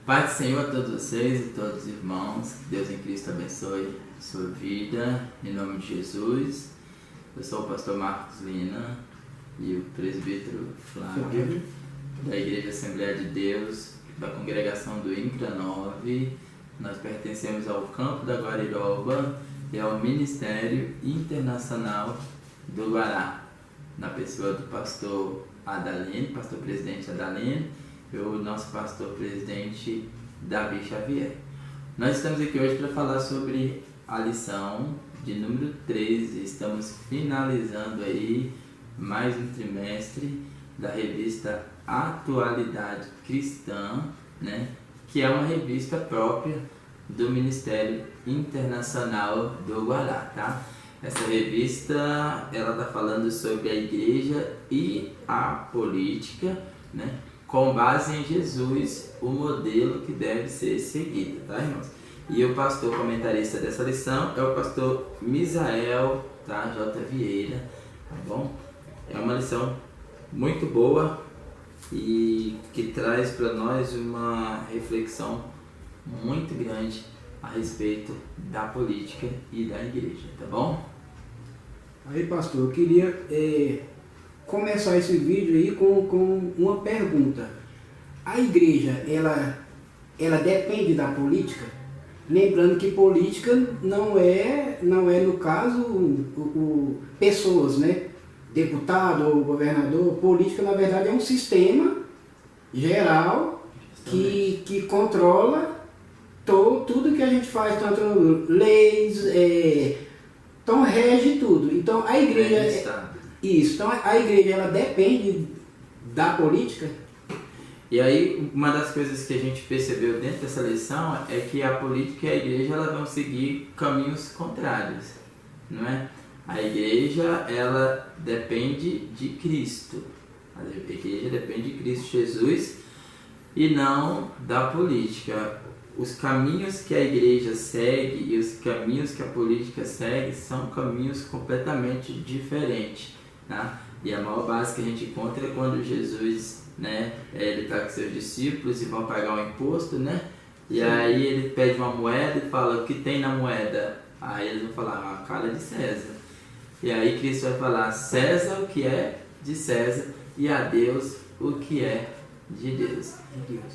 Paz do Senhor a todos vocês e todos os irmãos, que Deus em Cristo abençoe a sua vida, em nome de Jesus. Eu sou o pastor Marcos Lina e o presbítero Flávio, da Igreja Assembleia de Deus, da congregação do INCRA 9. Nós pertencemos ao Campo da Guariroba e ao Ministério Internacional do Guará, na pessoa do pastor Adaline, pastor presidente Adaline, e o nosso pastor presidente Davi Xavier. Nós estamos aqui hoje para falar sobre a lição de número 13. Estamos finalizando aí mais um trimestre da revista Atualidade Cristã, né? Que é uma revista própria do Ministério Internacional do Guará, tá? Essa revista, ela está falando sobre a igreja e a política, né? Com base em Jesus, o modelo que deve ser seguido, tá, irmãos? E o pastor comentarista dessa lição é o pastor Misael, tá? J. Vieira, tá bom? É uma lição muito boa e que traz para nós uma reflexão muito grande a respeito da política e da igreja, tá bom? Aí, pastor, eu queria começar esse vídeo aí com uma pergunta. A igreja, ela depende da política? Lembrando que política não é no caso, pessoas, né? Deputado ou governador. Política, na verdade, é um sistema geral que controla tudo que a gente faz, tanto leis, então rege tudo. Então a igreja então a igreja, ela depende da política. E aí, uma das coisas que a gente percebeu dentro dessa lição é que a política e a igreja, elas vão seguir caminhos contrários, não é? A igreja, ela depende de Cristo. A igreja depende de Cristo Jesus e não da política. Os caminhos que a igreja segue e os caminhos que a política segue são caminhos completamente diferentes, tá? E a maior base que a gente encontra é quando Jesus, né, ele está com seus discípulos e vão pagar um imposto, né? E aí ele pede uma moeda e fala: o que tem na moeda? Aí eles vão falar: a cara de César. E aí Cristo vai falar: César o que é de César e a Deus o que é de Deus.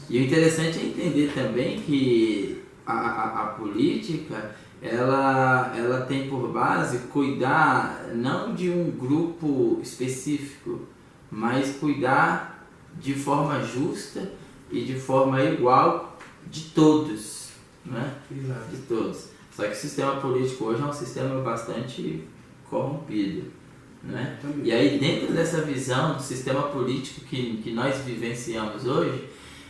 E o interessante é entender também que a política, ela tem por base cuidar não de um grupo específico, mas cuidar de forma justa e de forma igual de todos, né? Exato. De todos. Só que o sistema político hoje é um sistema bastante corrompido, né? E aí, dentro dessa visão do sistema político que nós vivenciamos hoje,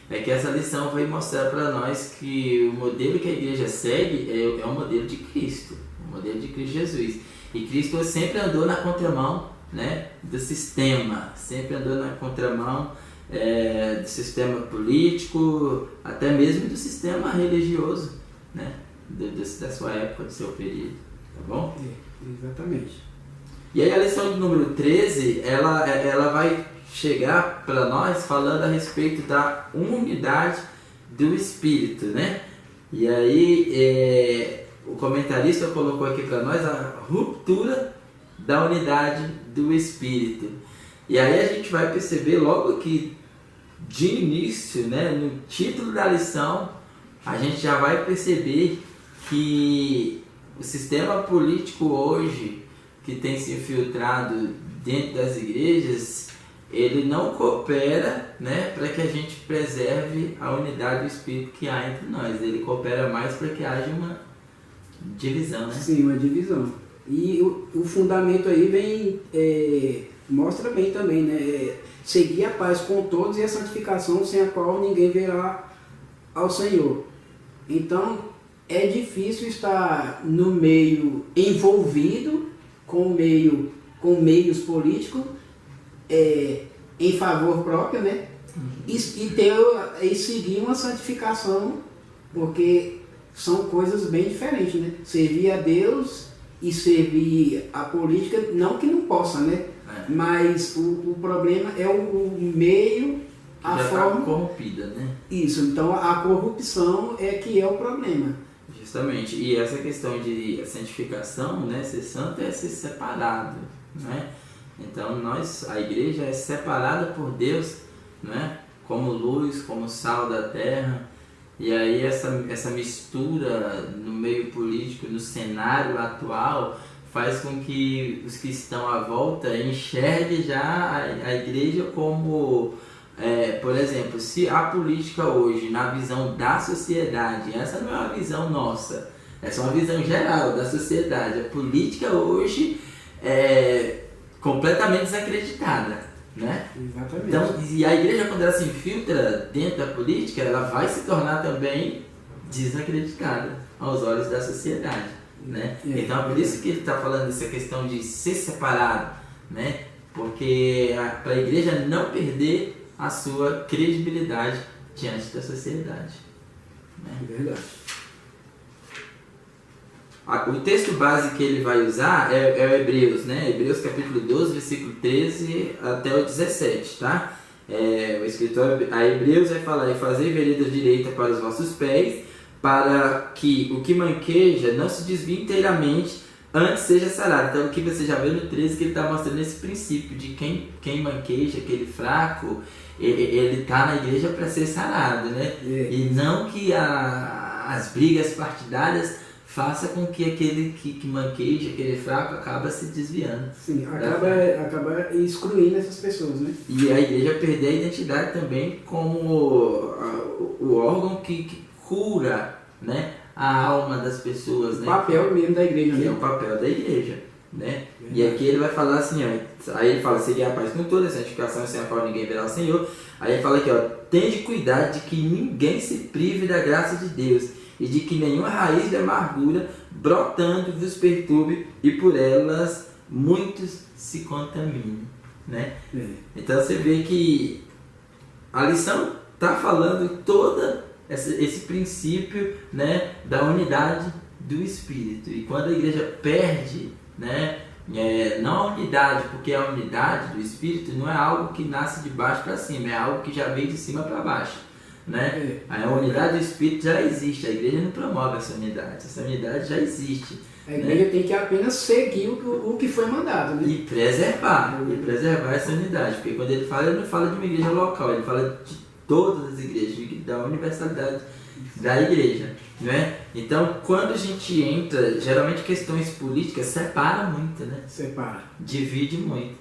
é que essa lição vai mostrar para nós que o modelo que a igreja segue é o modelo de Cristo, o modelo de Cristo Jesus. E Cristo sempre andou na contramão, né, do sistema, sempre andou na contramão do sistema político, até mesmo do sistema religioso, né, da sua época, do seu período, tá bom? Exatamente. E aí a lição de número 13, ela vai chegar para nós falando a respeito da unidade do Espírito, né? E aí o comentarista colocou aqui para nós a ruptura da unidade do Espírito. E aí a gente vai perceber logo que de início, né, no título da lição, a gente já vai perceber que o sistema político hoje, que tem se infiltrado dentro das igrejas, ele não coopera, né, para que a gente preserve a unidade do Espírito que há entre nós. Ele coopera mais para que haja uma divisão, né? Sim, uma divisão. E o fundamento aí mostra bem também, né? Seguir a paz com todos e a santificação, sem a qual ninguém verá ao Senhor. Então, é difícil estar no meio envolvido com meios políticos em favor próprio, né? E seguir uma santificação, porque são coisas bem diferentes, né? Servir a Deus e servir a política, não que não possa, né? Mas o problema é o meio que já está corrompida, né? Isso, então a corrupção é que é o problema. Justamente, e essa questão de santificação, né, ser santo é ser separado, né? Então a igreja é separada por Deus, né, como luz, como sal da terra. E aí essa mistura no meio político, no cenário atual, faz com que os que estão à volta enxerguem já a igreja como, por exemplo, se a política hoje, na visão da sociedade, essa não é uma visão nossa, essa é uma visão geral da sociedade, a política hoje é completamente desacreditada, né? Exatamente. Então, e a igreja, quando ela se infiltra dentro da política, ela vai se tornar também desacreditada aos olhos da sociedade, né? Então é por isso que ele está falando dessa questão de ser separado, né? Porque para a igreja não perder a sua credibilidade diante da sociedade, né? Verdade. O texto base que ele vai usar é o Hebreus, né? Hebreus capítulo 12, versículo 13 até o 17, tá? O escritor a Hebreus vai falar: e fazer veredas direita para os vossos pés, para que o que manqueja não se desvie inteiramente, antes seja sarado. Então aqui você já vê no 13 que ele está mostrando esse princípio de quem manqueja, aquele fraco, ele está na igreja para ser sarado, né? E não que as brigas partidárias faça com que aquele que manqueja, aquele fraco, acaba se desviando. Sim, acaba excluindo essas pessoas, né? E a igreja perder a identidade também como o órgão que cura, né, a alma das pessoas. O né? papel mesmo da igreja. Que é o papel da igreja. Né? E aqui ele vai falar assim, ó, aí ele fala: seguir a paz com toda a santificação, sem a qual ninguém verá o Senhor. Aí ele fala aqui, ó: tende cuidado de que ninguém se prive da graça de Deus, e de que nenhuma raiz de amargura brotando vos perturbe, e por elas muitos se contaminem, né? Então você vê que a lição está falando todo esse princípio, né, da unidade do Espírito. E quando a igreja perde, né, não a unidade, porque a unidade do Espírito não é algo que nasce de baixo para cima, é algo que já vem de cima para baixo. Né? A unidade do Espírito já existe, a igreja não promove essa unidade já existe. A igreja tem que apenas seguir o que foi mandado, né? E preservar essa unidade, porque quando ele não fala de uma igreja local, ele fala de todas as igrejas, da universalidade da igreja, né? Então, quando a gente entra, geralmente questões políticas separa muito, né? Divide muito.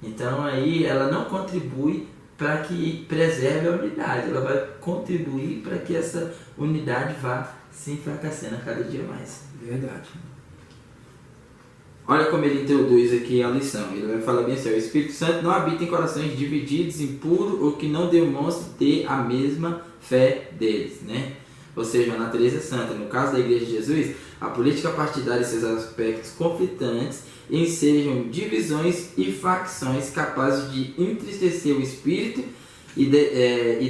Então aí ela não contribui para que preserve a unidade, ela vai contribuir para que essa unidade vá se enfraquecendo a cada dia mais. Verdade. Olha como ele introduz aqui a lição. Ele vai falar bem assim: o Espírito Santo não habita em corações divididos, impuros ou que não demonstram ter a mesma fé deles, né? Ou seja, a natureza santa. No caso da Igreja de Jesus, a política partidária e seus aspectos conflitantes ensejam divisões e facções capazes de entristecer o espírito e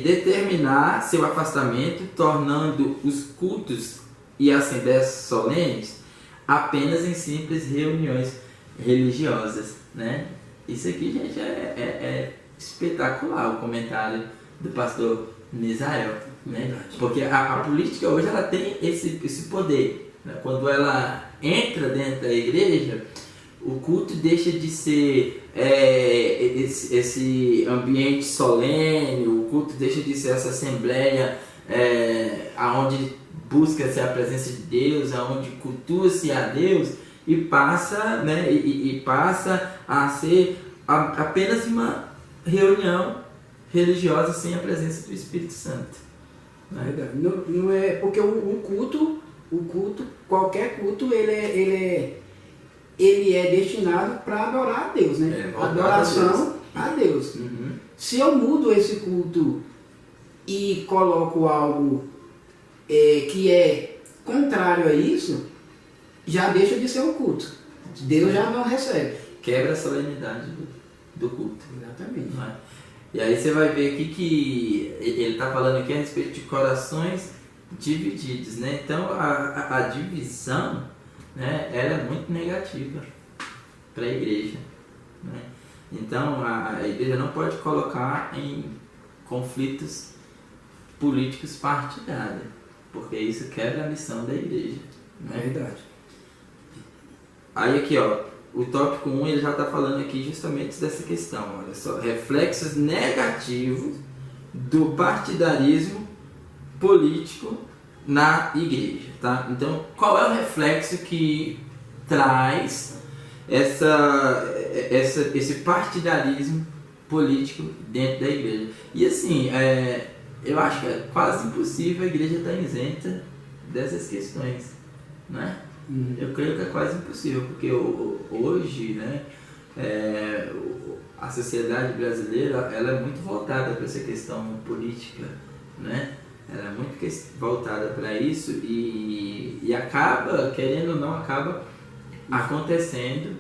determinar seu afastamento, tornando os cultos e assembleias solenes apenas em simples reuniões religiosas, né? Isso aqui, gente, é espetacular, o comentário do pastor Misael, né? Porque a política hoje ela tem esse poder, né? Quando ela entra dentro da igreja, o culto deixa de ser esse ambiente solene, o culto deixa de ser essa assembleia onde busca-se a presença de Deus, onde cultua-se a Deus, e passa, né, e passa a ser apenas uma reunião religiosa sem a presença do Espírito Santo. Né? Não é porque o culto, qualquer culto, ele é destinado para adorar a Deus, né? Adoração a Deus. Uhum. Se eu mudo esse culto e coloco algo que é contrário a isso, já deixa de ser um culto. Deus já não recebe. Quebra a solenidade do culto. Exatamente. Não é? E aí você vai ver aqui que ele está falando aqui a respeito de corações divididos, né? Então a divisão, né, ela é muito negativa para a igreja, né? Então a igreja não pode colocar em conflitos políticos partidários, porque isso quebra a missão da igreja. Né? É verdade. Aí aqui, ó, o tópico 1 ele já está falando aqui justamente dessa questão, olha só, reflexos negativos do partidarismo político na igreja, tá? Então, qual é o reflexo que traz esse partidarismo político dentro da igreja? E assim, eu acho que é quase impossível a igreja estar isenta dessas questões, né? Eu creio que é quase impossível, porque hoje, né, a sociedade brasileira ela é muito voltada para essa questão política, né? Ela é muito voltada para isso e acaba, querendo ou não, acaba acontecendo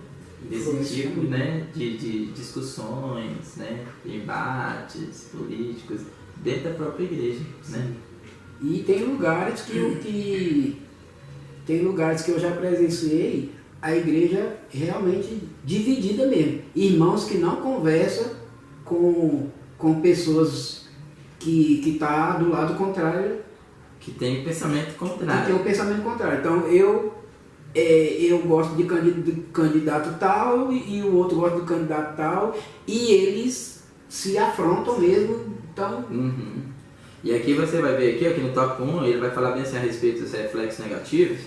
esse tipo, né, de discussões, né, embates políticos dentro da própria igreja, né? E tem lugares que eu já presenciei a igreja realmente dividida mesmo. Irmãos que não conversam com pessoas que está do lado contrário. Que tem pensamento contrário. Que tem um pensamento contrário. Então eu gosto de candidato tal e o outro gosta de candidato tal e eles se afrontam mesmo. Então... E aqui você vai ver aqui no tópico 1, ele vai falar bem assim a respeito dos reflexos negativos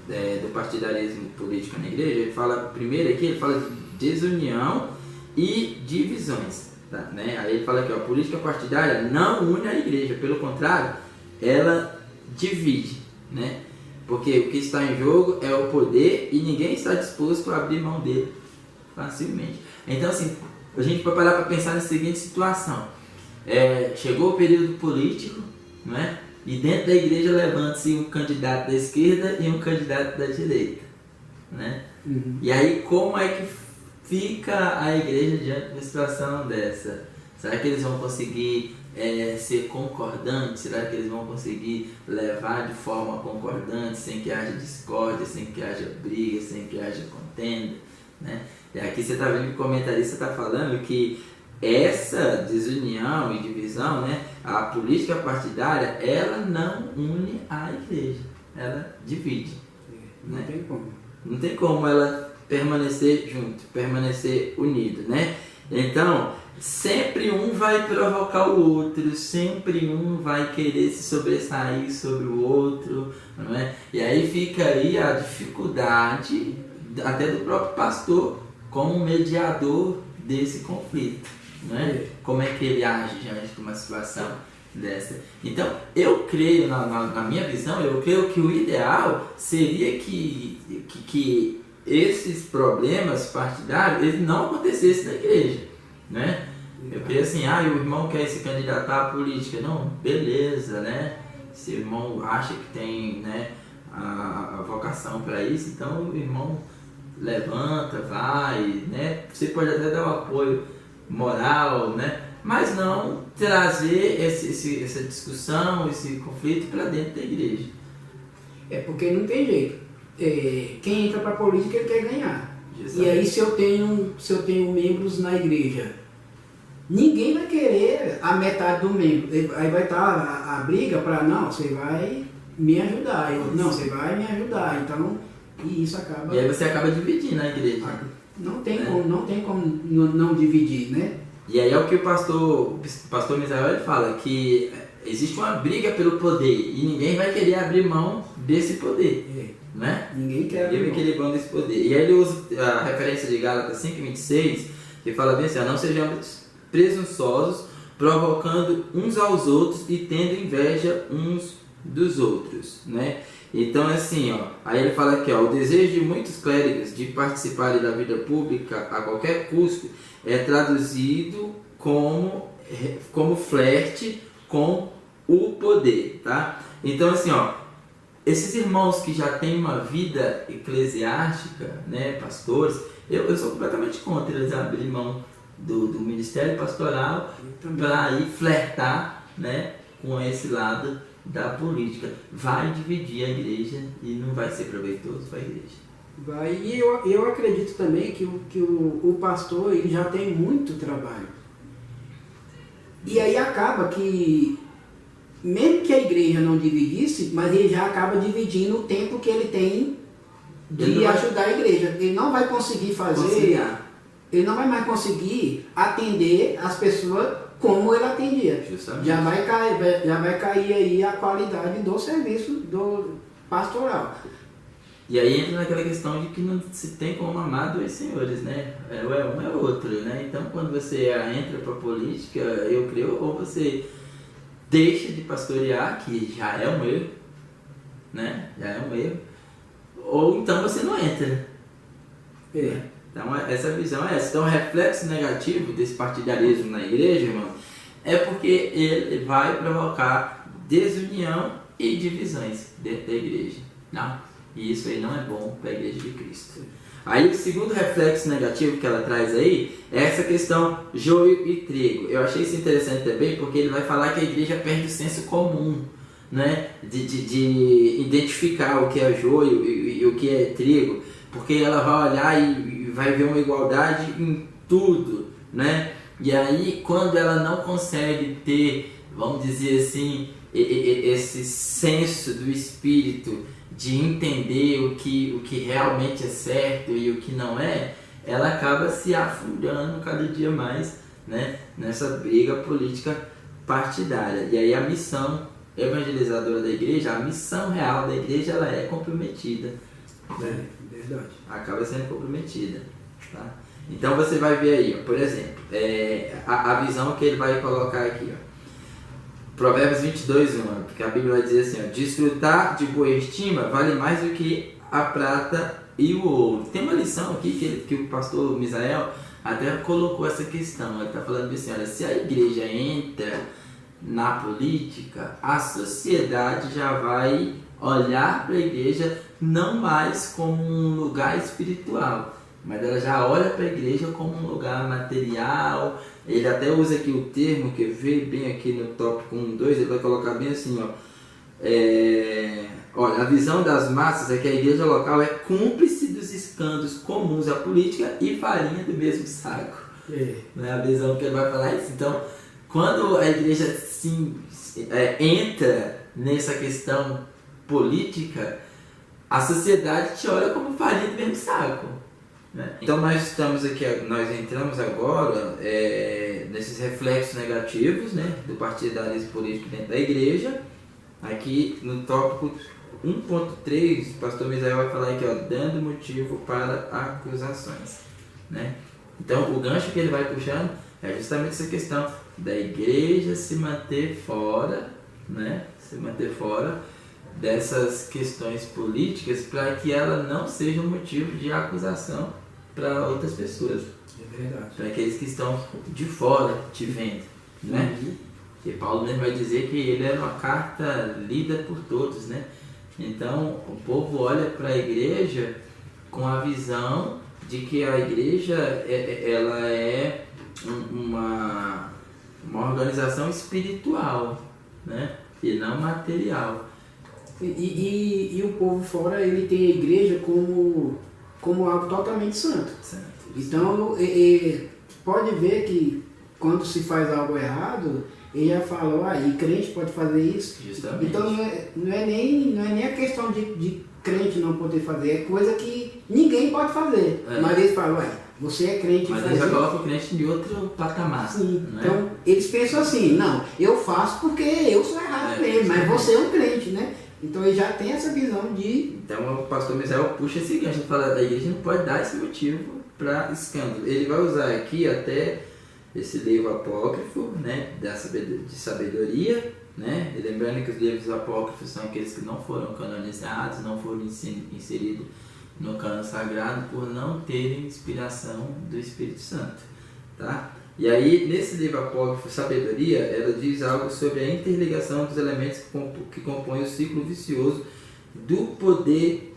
do partidarismo político na igreja. Ele fala, primeiro aqui, ele fala de desunião e divisões, tá, né? Aí ele fala aqui, ó, a política partidária não une a igreja, pelo contrário, ela divide, né? Porque o que está em jogo é o poder e ninguém está disposto a abrir mão dele facilmente. Então, assim, a gente pode parar para pensar na seguinte situação. Chegou o período político, né? E dentro da igreja levanta-se um candidato da esquerda e um candidato da direita, né? E aí como é que fica a igreja diante de uma situação dessa? Será que eles vão conseguir ser concordantes? Será que eles vão conseguir levar de forma concordante, sem que haja discórdia, sem que haja briga, sem que haja contenda, né? E aqui você está vendo que o comentarista está falando que essa desunião e divisão, né, a política partidária, ela não une a igreja, ela divide. Não tem como. Não tem como ela permanecer junto, permanecer unido, né? Então, sempre um vai provocar o outro, sempre um vai querer se sobressair sobre o outro, não é? E aí fica aí a dificuldade até do próprio pastor como mediador desse conflito. Né? Como é que ele age diante de uma situação dessa? Então, eu creio, na minha visão, eu creio que o ideal seria que esses problemas partidários eles não acontecessem na igreja, né? Eu creio assim, o irmão quer se candidatar à política, não, beleza, né? Se o irmão acha que tem, né, a vocação para isso, então o irmão levanta, vai, né? Você pode até dar um apoio moral, né? Mas não trazer essa discussão, esse conflito para dentro da igreja. Porque não tem jeito. Quem entra para a política ele quer ganhar. Exatamente. E aí se eu tenho membros na igreja, ninguém vai querer a metade do membro. Aí vai estar a briga para não, você vai me ajudar. Não, você vai me ajudar. Então, e isso acaba. E aí você acaba dividindo a igreja. Não tem como não dividir, né? E aí é o que o pastor Misael ele fala, que existe uma briga pelo poder e ninguém vai querer abrir mão desse poder, né? Ninguém quer abrir mão desse poder. E aí ele usa a referência de Gálatas 5:26, que fala bem assim, não sejamos presunçosos, provocando uns aos outros e tendo inveja uns dos outros, né? Então, assim, aí ele fala aqui, o desejo de muitos clérigos de participarem da vida pública a qualquer custo é traduzido como flerte com o poder, tá? Então, assim, esses irmãos que já têm uma vida eclesiástica, né, pastores, eu sou completamente contra eles abrirem mão do ministério pastoral para ir flertar, né, com esse lado da política. Vai dividir a igreja e não vai ser proveitoso para a igreja. Vai, e eu acredito também que o pastor ele já tem muito trabalho. E aí acaba que, mesmo que a igreja não dividisse, mas ele já acaba dividindo o tempo que ele tem de ajudar a igreja. Ele não vai conseguir fazer, ele não vai mais conseguir atender as pessoas como ele atendia. Justamente. Já vai cair aí a qualidade do serviço do pastoral. E aí entra naquela questão de que não se tem como amar dois senhores, né? Ou é um é outro, né? Então quando você entra para a política, eu creio, ou você deixa de pastorear, que já é um erro, né? Já é um erro. Ou então você não entra. Então essa visão é essa. Então o reflexo negativo desse partidarismo na igreja, irmão, é porque ele vai provocar desunião e divisões dentro da igreja. Não? E isso aí não é bom para a igreja de Cristo. Aí o segundo reflexo negativo que ela traz aí é essa questão joio e trigo. Eu achei isso interessante também porque ele vai falar que a igreja perde o senso comum, né? De identificar o que é joio e o que é trigo, porque ela vai olhar e vai ver uma igualdade em tudo, né? E aí quando ela não consegue ter, vamos dizer assim, esse senso do espírito de entender o que realmente é certo e o que não é, ela acaba se afundando cada dia mais, né, nessa briga política partidária. E aí a missão evangelizadora da igreja, a missão real da igreja, ela é comprometida. Né? Verdade. Acaba sendo comprometida. Tá? Então você vai ver aí, ó, por exemplo, a visão que ele vai colocar aqui, ó. Provérbios 22, 1, porque a Bíblia vai dizer assim, ó, desfrutar de boa estima vale mais do que a prata e o ouro. Tem uma lição aqui que o pastor Misael até colocou essa questão. Ele está falando assim, olha, se a igreja entra na política, a sociedade já vai olhar para a igreja não mais como um lugar espiritual, mas ela já olha para a igreja como um lugar material. Ele até usa aqui o termo que veio bem aqui no tópico 1, 2, ele vai colocar bem assim, ó. Olha, a visão das massas é que a igreja local é cúmplice dos escândalos comuns à política e farinha do mesmo saco. Não é a visão que ele vai falar isso. Então, quando a igreja entra nessa questão política, a sociedade te olha como farinha do mesmo saco. Então nós entramos agora nesses reflexos negativos, né, do partidarismo político dentro da igreja. Aqui no tópico 1.3, o pastor Misael vai falar aqui, ó, dando motivo para acusações, né? Então o gancho que ele vai puxando é justamente essa questão da igreja se manter fora, né, se manter fora dessas questões políticas para que ela não seja um motivo de acusação para outras pessoas. É verdade. Para aqueles que estão de fora te vendo, né? E Paulo mesmo vai dizer que ele era uma carta lida por todos, né? Então o povo olha para a igreja com a visão de que a igreja ela é uma organização espiritual, né? E não material. E o povo fora, ele tem a igreja como algo totalmente santo. Então, pode ver que quando se faz algo errado, ele já falou, e crente pode fazer isso. Justamente. Então, não é nem a questão de crente não poder fazer, é coisa que ninguém pode fazer. Mas eles falam, você é crente. Mas eles já colocam o crente de outro patamar. Sim. Né? Então, eles pensam assim, não, eu faço porque eu sou errado mesmo, mas você é um crente, né? Então ele já tem essa visão de... Então o pastor Misael puxa esse gancho, ele fala, a igreja não pode dar esse motivo para escândalo. Ele vai usar aqui até esse livro apócrifo, né, de sabedoria, né? E lembrando que os livros apócrifos são aqueles que não foram canonizados, não foram inseridos no cano sagrado por não terem inspiração do Espírito Santo, tá? E aí, nesse livro apócrifo Sabedoria, ela diz algo sobre a interligação dos elementos que compõem o ciclo vicioso do poder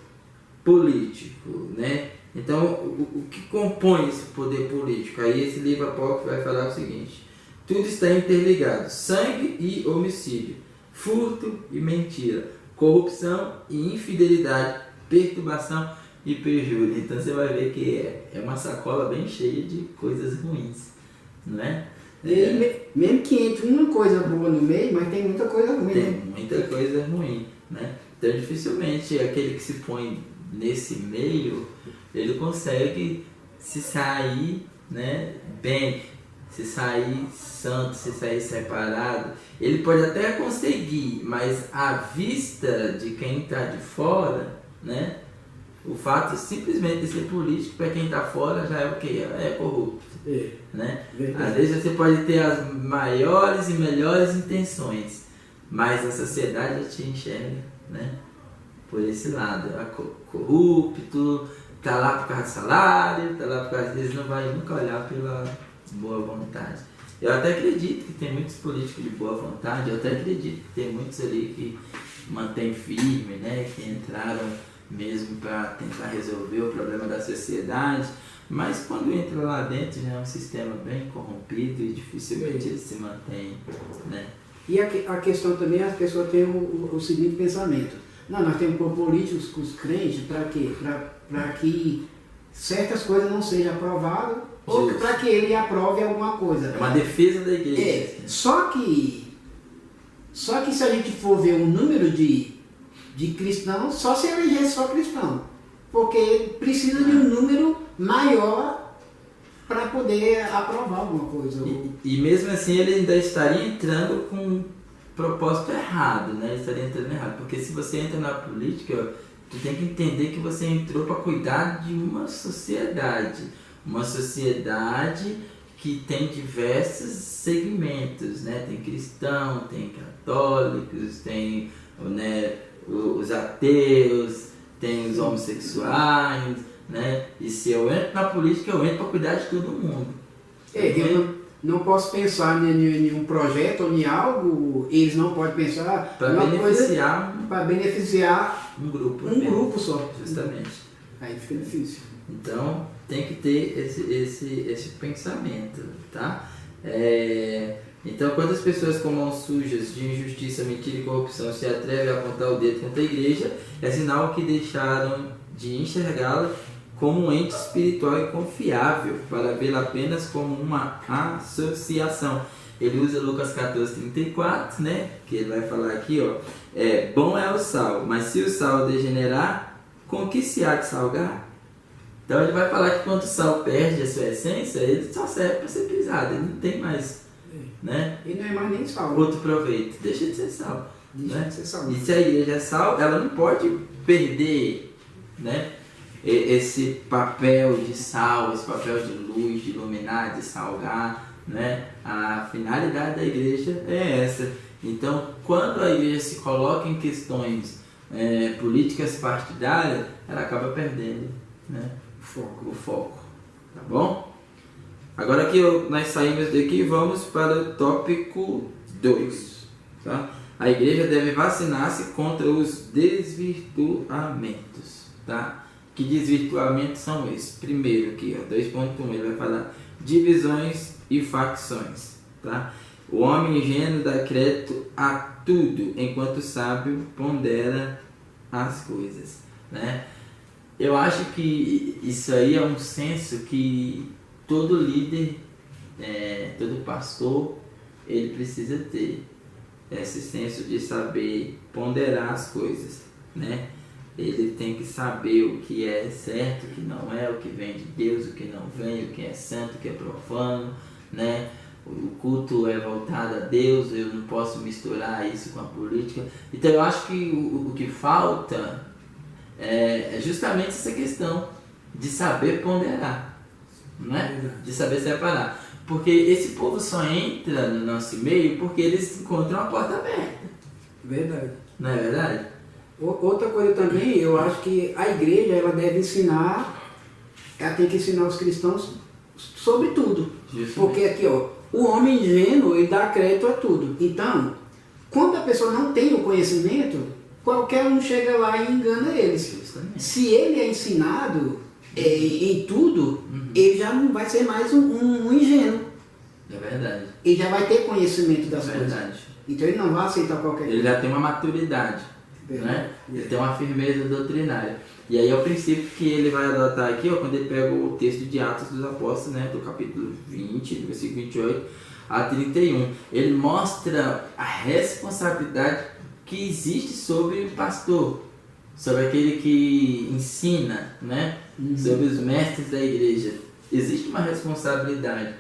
político, né? Então, o que compõe esse poder político? Aí esse livro apócrifo vai falar o seguinte: tudo está interligado, sangue e homicídio, furto e mentira, corrupção e infidelidade, perturbação e perjúrio. Então você vai ver que é uma sacola bem cheia de coisas ruins, não é? E aí, mesmo que entre uma coisa boa no meio, mas tem muita coisa ruim, Tem né? muita coisa ruim, né? Então dificilmente aquele que se põe nesse meio, ele consegue se sair, né, bem, se sair santo, se sair separado. Ele pode até conseguir, mas à vista de quem está de fora, né, o fato simplesmente de ser político para quem está fora já é o quê? É corrupto. Né? Às vezes você pode ter as maiores e melhores intenções, mas a sociedade já te enxerga, né, por esse lado. É corrupto, está lá por causa do salário, está lá por causa deles, não vai nunca olhar pela boa vontade. Eu até acredito que tem muitos políticos de boa vontade, eu até acredito que tem muitos ali que mantêm firme, né, que entraram mesmo para tentar resolver o problema da sociedade, mas quando entra lá dentro já é um sistema bem corrompido e dificilmente ele se mantém, né? E a questão também, as pessoas têm o seguinte pensamento: não, nós temos que pôr políticos com os crentes para quê? Para que certas coisas não sejam aprovadas, ou para que ele aprove alguma coisa. É uma defesa da igreja. Só que se a gente for ver o número de cristãos, só se eleger só cristão, porque precisa de um número maior para poder aprovar alguma coisa. E mesmo assim ele ainda estaria entrando com um propósito errado, né? Ele estaria entrando errado, porque se você entra na política, tu tem que entender que você entrou para cuidar de uma sociedade que tem diversos segmentos, né? Tem cristão, tem católicos, tem, né, os ateus, tem os homossexuais, né? E se eu entro na política, eu entro para cuidar de todo mundo. Eu não posso pensar em um projeto ou em algo, eles não podem pensar para beneficiar um grupo. Um grupo só. Justamente. Aí fica difícil. Então tem que ter esse pensamento, tá? Então, quando as pessoas com mãos sujas de injustiça, mentira e corrupção se atrevem a apontar o dedo contra a igreja, é sinal que deixaram de enxergá-la como um ente espiritual e confiável, para vê-la apenas como uma associação. Ele usa Lucas 14:34, né? Que ele vai falar aqui, ó. Bom é o sal, mas se o sal degenerar, com que se há de salgar? Então ele vai falar que quando o sal perde a sua essência, ele só serve para ser pisado, ele não tem mais, né? E não é mais nem sal. Outro proveito, deixa de ser sal. Deixa de ser sal. E se a igreja é sal, ela não pode perder, né, esse papel de sal, esse papel de luz, de iluminar, de salgar, né? A finalidade da igreja é essa. Então, quando a igreja se coloca em questões políticas partidárias, ela acaba perdendo, né, o foco. Tá bom? Agora que nós saímos daqui, vamos para o tópico 2. Tá? A igreja deve vacinar-se contra os desvirtuamentos. Tá? Que desvirtuamentos são esses? Primeiro aqui, 2.1, ele vai falar divisões e facções. Tá? O homem ingênuo dá crédito a tudo, enquanto o sábio pondera as coisas. Né? Eu acho que isso aí é um senso que todo líder, todo pastor, ele precisa ter. Esse senso de saber ponderar as coisas, né? Ele tem que saber o que é certo, o que não é, o que vem de Deus, o que não vem, o que é santo, o que é profano, né? O culto é voltado a Deus, eu não posso misturar isso com a política. Então eu acho que o que falta é justamente essa questão de saber ponderar, né? De saber separar. Porque esse povo só entra no nosso meio porque eles encontram a porta aberta. Verdade. Não é verdade? Outra coisa também, eu acho que a igreja ela deve ensinar, ela tem que ensinar os cristãos sobre tudo. Justamente. Porque aqui, ó, o homem ingênuo, ele dá crédito a tudo. Então, quando a pessoa não tem o conhecimento, qualquer um chega lá e engana eles. Justamente. Se ele é ensinado em tudo, ele já não vai ser mais um ingênuo. É verdade. Ele já vai ter conhecimento das coisas. Verdade. Então ele não vai aceitar qualquer coisa. Ele já tem uma maturidade, né? Ele tem uma firmeza doutrinária. E aí é o princípio que ele vai adotar aqui, ó, quando ele pega o texto de Atos dos Apóstolos, né, do capítulo 20, do versículo 28, a 31. Ele mostra a responsabilidade que existe sobre o pastor, sobre aquele que ensina, né? Sobre os mestres da igreja. Existe uma responsabilidade.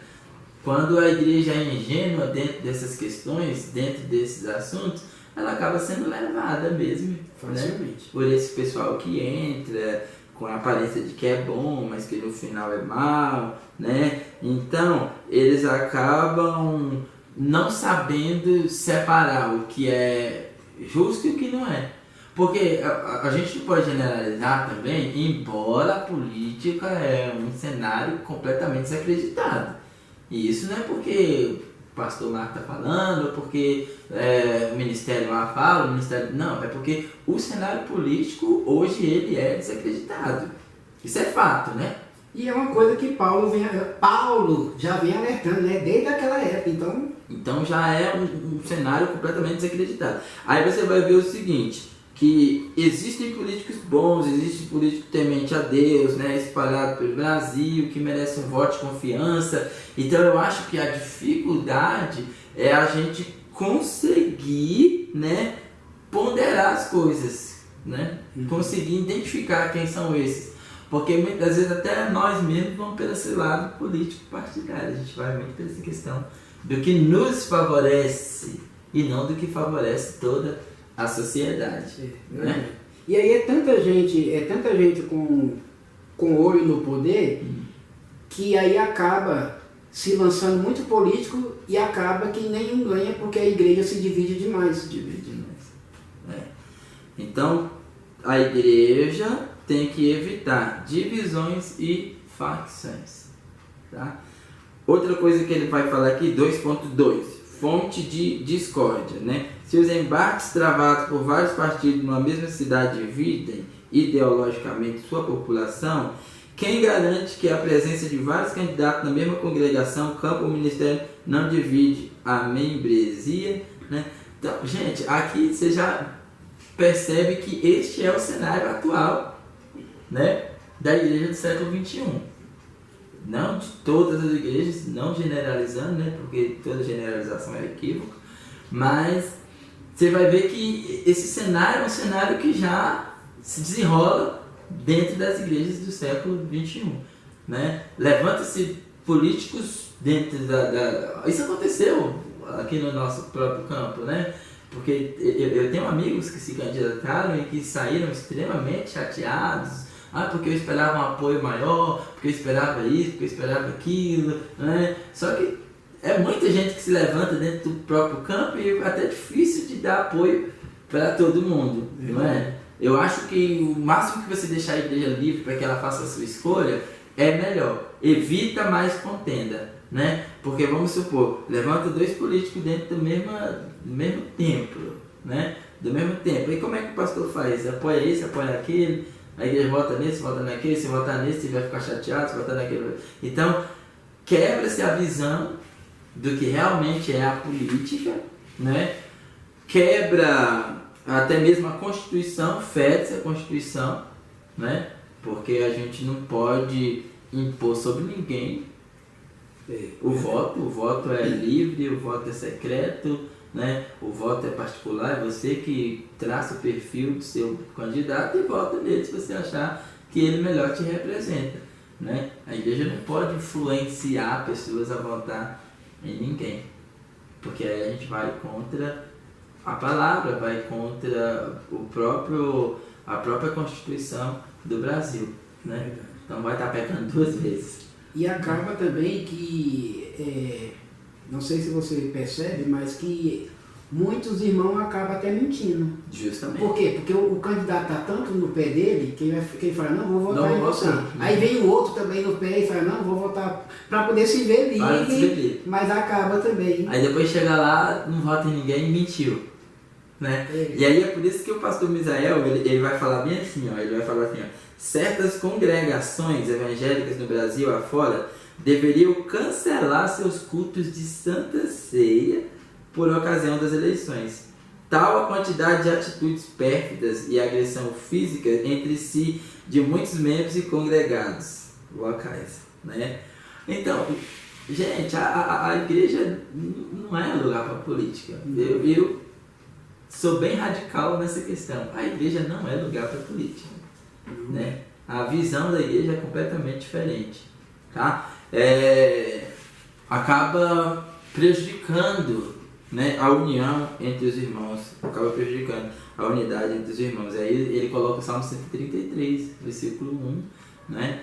Quando a igreja é ingênua dentro dessas questões, dentro desses assuntos, ela acaba sendo levada mesmo, né? Por esse pessoal que entra com a aparência de que é bom, mas que no final é mal, né? Então, eles acabam não sabendo separar o que é justo e o que não é. Porque a gente não pode generalizar também, embora a política é um cenário completamente desacreditado. E isso não é porque o pastor Marco está falando, ou porque o ministério lá fala, o ministério... Não, é porque o cenário político hoje ele é desacreditado. Isso é fato, né? E é uma coisa que Paulo já vem alertando, né? Desde aquela época, então já é um cenário completamente desacreditado. Aí você vai ver o seguinte, que existem políticos bons, existem políticos temente a Deus, né, espalhados pelo Brasil, que merecem um voto de confiança. Então eu acho que a dificuldade é a gente conseguir, né, ponderar as coisas, né, conseguir identificar quem são esses. Porque muitas vezes até nós mesmos vamos pelo esse lado político partidário, a gente vai muito por essa questão do que nos favorece e não do que favorece toda a sociedade, né? E aí é tanta gente com olho no poder, que aí acaba se lançando muito político e acaba que nenhum ganha porque a igreja se divide demais. Então, a igreja tem que evitar divisões e facções, tá? Outra coisa que ele vai falar aqui, 2.2, fonte de discórdia, né? Se os embates travados por vários partidos numa mesma cidade dividem ideologicamente sua população, quem garante que a presença de vários candidatos na mesma congregação, campo ou ministério não divide a membresia, né? Então, gente, aqui você já percebe que este é o cenário atual, né, da igreja do século XXI. Não de todas as igrejas, não generalizando, né, porque toda generalização é equívoca, mas você vai ver que esse cenário é um cenário que já se desenrola dentro das igrejas do século XXI, né? Levanta-se políticos dentro Isso aconteceu aqui no nosso próprio campo, né? Porque eu tenho amigos que se candidataram e que saíram extremamente chateados. Porque eu esperava um apoio maior, porque eu esperava isso, porque eu esperava aquilo, né? Só que é muita gente que se levanta dentro do próprio campo e é até difícil de dar apoio para todo mundo, não é? Eu acho que o máximo que você deixar a igreja livre para que ela faça a sua escolha é melhor. Evita mais contenda, né? Porque vamos supor, levanta dois políticos dentro do mesmo templo, né? Do mesmo tempo. E como é que o pastor faz? Apoia esse, apoia aquele, a igreja vota nesse, vota naquele, se votar nesse, você vai ficar chateado, se votar naquele. Então, quebra-se a visão do que realmente é a política, né? Quebra até mesmo a Constituição, fere-se a Constituição, né? Porque a gente não pode impor sobre ninguém o voto é livre, o voto é secreto, né? O voto é particular, é você que traça o perfil do seu candidato e vota nele se você achar que ele melhor te representa, né? A igreja não pode influenciar pessoas a votar em ninguém, porque aí a gente vai contra a palavra, vai contra a própria Constituição do Brasil, né? Então vai estar pecando duas vezes. E acaba também que, não sei se você percebe, mas que muitos irmãos acabam até mentindo. Justamente. Por quê? Porque o candidato está tanto no pé dele que ele fala, não, vou votar em você. Aí vem o outro também no pé e fala, não, vou votar para poder se ver livre, mas acaba também. Aí depois chega lá, não vota em ninguém e mentiu, né? E aí é por isso que o pastor Misael, ele vai falar bem assim, ó, ele vai falar assim, ó, certas congregações evangélicas no Brasil afora deveriam cancelar seus cultos de Santa Ceia por ocasião das eleições. Tal a quantidade de atitudes pérfidas e agressão física entre si de muitos membros e congregados locais, né? Então, Gente, a igreja não é lugar para política. Eu sou bem radical nessa questão. A igreja não é lugar para política. Né? A visão da igreja é completamente diferente. Tá? Acaba prejudicando, né, a união entre os irmãos, acaba prejudicando a unidade entre os irmãos. Aí ele coloca o Salmo 133, versículo 1, né?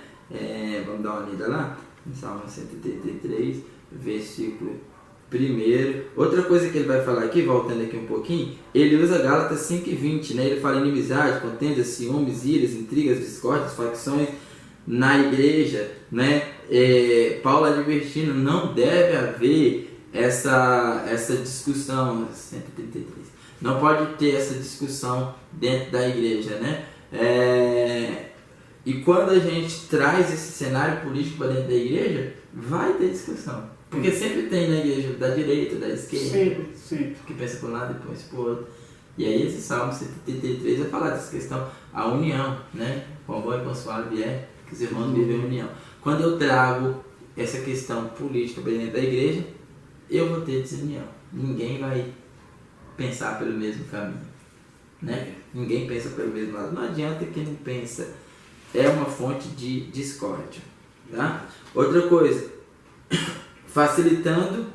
Vamos dar uma lida lá? Salmo 133, versículo 1. Outra coisa que ele vai falar aqui, voltando aqui um pouquinho, ele usa Gálatas 5:20, né? Ele fala inimizade, contendas, ciúmes, iras, intrigas, discórdias, facções na igreja, né? Paulo advertindo, não deve haver essa discussão. 133, não pode ter essa discussão dentro da igreja, né? E quando a gente traz esse cenário político para dentro da igreja, vai ter discussão. Porque sempre tem na igreja da direita, da esquerda, sempre. que pensa por um lado e pensa por outro. E aí esse Salmo 133 vai falar dessa questão, a união, né? Com bom e com suave é que os irmãos vivem em união. Quando eu trago essa questão política para dentro da igreja, eu vou ter desunião. Ninguém vai pensar pelo mesmo caminho, né? Ninguém pensa pelo mesmo lado. Não adianta quem não pensa. É uma fonte de discórdia, tá? Outra coisa, facilitando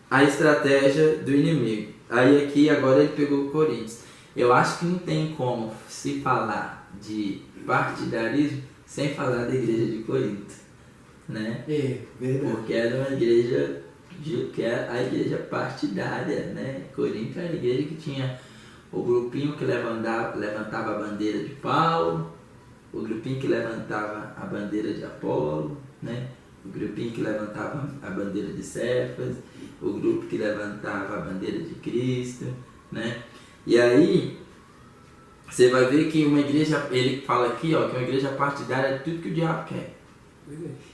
a estratégia do inimigo. Aí aqui agora ele pegou o Coríntios. Eu acho que não tem como se falar de partidarismo sem falar da igreja de Corinto, né? Verdade. Porque era uma igreja que é a igreja partidária, né? Corinto era a igreja que tinha o grupinho que levantava a bandeira de Paulo, o grupinho que levantava a bandeira de Apolo, né? O grupinho que levantava a bandeira de Cefas, o grupo que levantava a bandeira de Cristo, né? E aí você vai ver que uma igreja, ele fala aqui, ó, que uma igreja partidária é tudo que o diabo quer.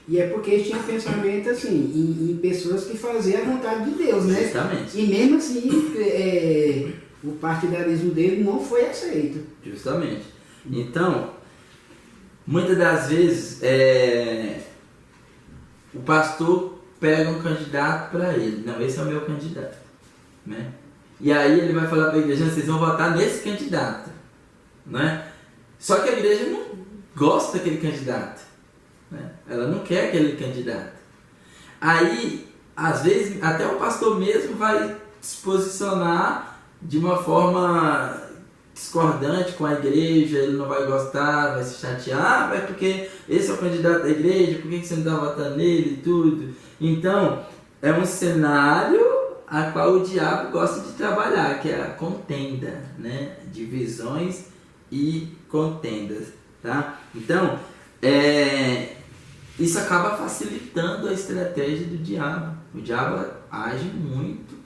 E é porque tinha pensamento assim, em pessoas que faziam a vontade de Deus, né? Justamente. E mesmo assim, o partidarismo dele não foi aceito. Justamente. Então, muitas das vezes, o pastor pega um candidato para ele. Não, esse é o meu candidato, né? E aí ele vai falar para a igreja, vocês vão votar nesse candidato, né? Só que a igreja não gosta daquele candidato, né? Ela não quer aquele candidato. Aí, às vezes, até o pastor mesmo vai se posicionar de uma forma discordante com a igreja, ele não vai gostar, vai se chatear, mas porque esse é o candidato da igreja, por que você não está votando nele e tudo? Então, é um cenário a qual o diabo gosta de trabalhar, que é a contenda, né? Divisões e contendas, tá? Então, isso acaba facilitando a estratégia do diabo. O diabo age muito